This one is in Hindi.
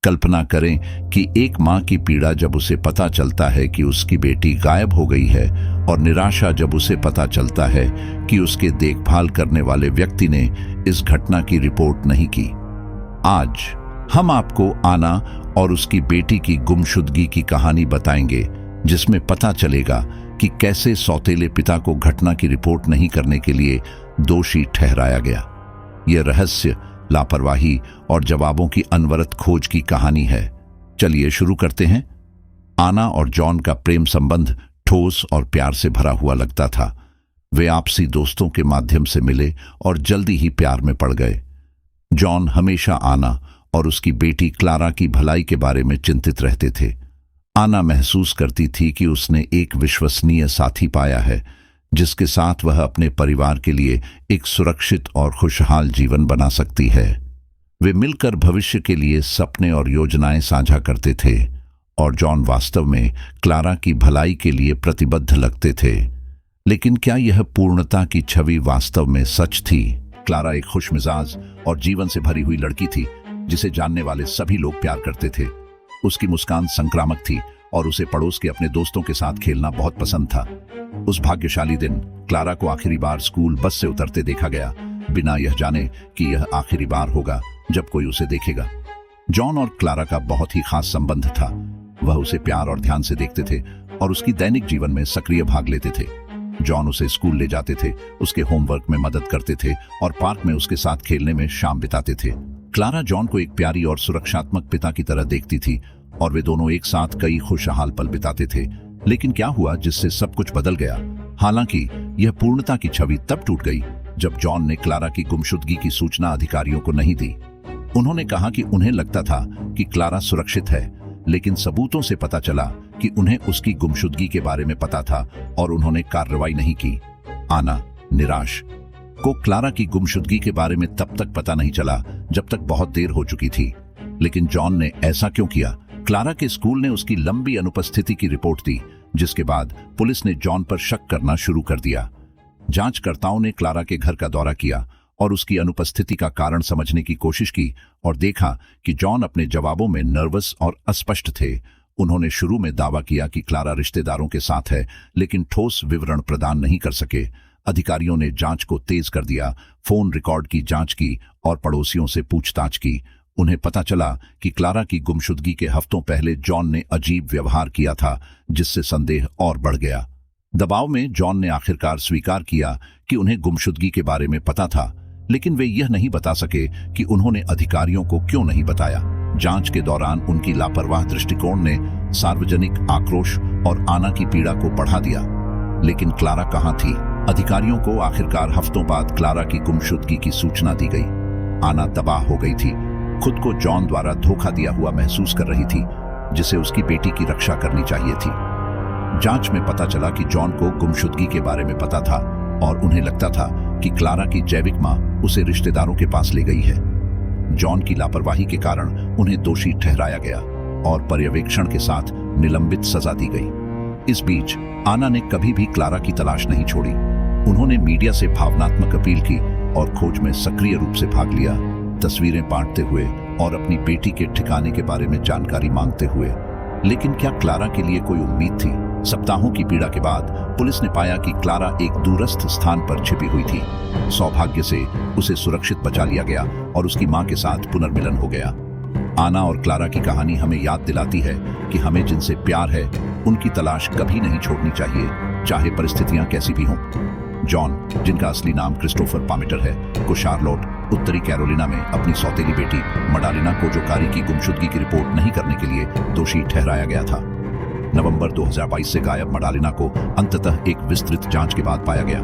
कल्पना करें कि एक माँ की पीड़ा जब उसे पता चलता है कि उसकी बेटी गायब हो गई है, और निराशा जब उसे पता चलता है कि उसके देखभाल करने वाले व्यक्ति ने इस घटना की रिपोर्ट नहीं की। आज हम आपको आना और उसकी बेटी की गुमशुदगी की कहानी बताएंगे, जिसमें पता चलेगा कि कैसे सौतेले पिता को घटना की रिपोर्ट नहीं करने के लिए दोषी ठहराया गया। यह रहस्य, लापरवाही और जवाबों की अनवरत खोज की कहानी है। चलिए शुरू करते हैं। आना और जॉन का प्रेम संबंध ठोस और प्यार से भरा हुआ लगता था। वे आपसी दोस्तों के माध्यम से मिले और जल्दी ही प्यार में पड़ गए। जॉन हमेशा आना और उसकी बेटी क्लारा की भलाई के बारे में चिंतित रहते थे। आना महसूस करती थी कि उसने एक विश्वसनीय साथी पाया है, जिसके साथ वह अपने परिवार के लिए एक सुरक्षित और खुशहाल जीवन बना सकती है। वे मिलकर भविष्य के लिए सपने और योजनाएं साझा करते थे, और जॉन वास्तव में क्लारा की भलाई के लिए प्रतिबद्ध लगते थे। लेकिन क्या यह पूर्णता की छवि वास्तव में सच थी? क्लारा एक खुशमिजाज और जीवन से भरी हुई लड़की थी, जिसे जानने वाले सभी लोग प्यार करते थे। उसकी मुस्कान संक्रामक थी और उसे पड़ोस के अपने दोस्तों के साथ खेलना बहुत पसंद था। उस भाग्यशाली दिन क्लारा को आखिरी बार स्कूल बस से उतरते देखा गया, बिना यह जाने कि यह आखिरी बार होगा जब कोई उसे देखेगा। जॉन और क्लारा का बहुत ही खास संबंध था। वह उसे प्यार और ध्यान से देखते थे और उसकी दैनिक जीवन में सक्रिय भाग लेते थे। जॉन उसे स्कूल ले जाते थे, उसके होमवर्क में मदद करते थे और पार्क में उसके साथ खेलने में शाम बिताते थे। क्लारा जॉन को एक प्यारी और सुरक्षात्मक पिता की तरह देखती थी, और वे दोनों एक साथ कई खुशहाल पल बिताते थे। लेकिन क्या हुआ जिससे सब कुछ बदल गया? हालांकि यह पूर्णता की छवि तब टूट गई जब जॉन ने क्लारा की गुमशुदगी की सूचना अधिकारियों को नहीं दी। उन्होंने कहा कि उन्हें लगता था कि क्लारा सुरक्षित है, लेकिन सबूतों से पता चला कि उन्हें उसकी गुमशुदगी के बारे में पता था और उन्होंने कार्रवाई नहीं की। आना, निराश को क्लारा की गुमशुदगी के बारे में तब तक पता नहीं चला जब तक बहुत देर हो चुकी थी। लेकिन जॉन ने ऐसा क्यों किया? क्लारा के स्कूल ने उसकी लंबी अनुपस्थिति की रिपोर्ट दी, जिसके बाद पुलिस ने जॉन पर शक करना शुरू कर दिया। जांचकर्ताओं ने क्लारा के घर का दौरा किया और उसकी अनुपस्थिति का कारण समझने की कोशिश की, और देखा कि जॉन अपने जवाबों में नर्वस और अस्पष्ट थे। उन्होंने शुरू में दावा किया कि क्लारा रिश्तेदारों के साथ है, लेकिन ठोस विवरण प्रदान नहीं कर सके। अधिकारियों ने जांच को तेज कर दिया, फोन रिकॉर्ड की जांच की और पड़ोसियों से पूछताछ की। उन्हें पता चला कि क्लारा की गुमशुदगी के हफ्तों पहले जॉन ने अजीब व्यवहार किया था, जिससे संदेह और बढ़ गया। दबाव में जॉन ने आखिरकार स्वीकार किया कि उन्हें गुमशुदगी के बारे में पता था, लेकिन वे यह नहीं बता सके कि उन्होंने अधिकारियों को क्यों नहीं बताया। जांच के दौरान उनकी लापरवाह दृष्टिकोण ने सार्वजनिक आक्रोश और आना की पीड़ा को बढ़ा दिया। लेकिन क्लारा कहाँ थी? अधिकारियों को आखिरकार हफ्तों बाद क्लारा की गुमशुदगी की सूचना दी गई। आना तबाह हो गई थी। खुद को जॉन द्वारा धोखा दिया हुआ महसूस कर रही थी, जिसे उसकी बेटी की रक्षा करनी चाहिए थी। जांच में पता चला कि जॉन को गुमशुदगी के बारे में पता था, और उन्हें लगता था कि क्लारा की जैविक मां उसे रिश्तेदारों के पास ले गई है। जॉन की लापरवाही के कारण उन्हें दोषी ठहराया गया और पर्यवेक्षण के साथ निलंबित सजा दी गई। इस बीच आना ने कभी भी क्लारा की तलाश नहीं छोड़ी। उन्होंने मीडिया से भावनात्मक अपील की और खोज में सक्रिय रूप से भाग लिया, तस्वीरें बांटते हुए और अपनी बेटी के ठिकाने के बारे में जानकारी मांगते हुए। लेकिन क्या क्लारा के लिए कोई उम्मीद थी? सप्ताहों की पीड़ा के बाद पुलिस ने पाया कि क्लारा एक दूरस्थ स्थान पर छिपी हुई थी। सौभाग्य से उसे सुरक्षित बचा लिया गया और उसकी मां के साथ पुनर्मिलन हो गया। आना और क्लारा की कहानी हमें याद दिलाती है कि हमें जिनसे प्यार है, उनकी तलाश कभी नहीं छोड़नी चाहिए, चाहे परिस्थितियां कैसी भी हों। जॉन, जिनका असली नाम क्रिस्टोफर पामेटर है, को शार्लोट, उत्तरी कैरोलिना में अपनी सौतेली बेटी मडालिना कोजोकारी की गुमशुदगी की रिपोर्ट नहीं करने के लिए दोषी ठहराया गया था। नवंबर 2022 से गायब मडालिना को अंततः एक विस्तृत जांच के बाद पाया गया।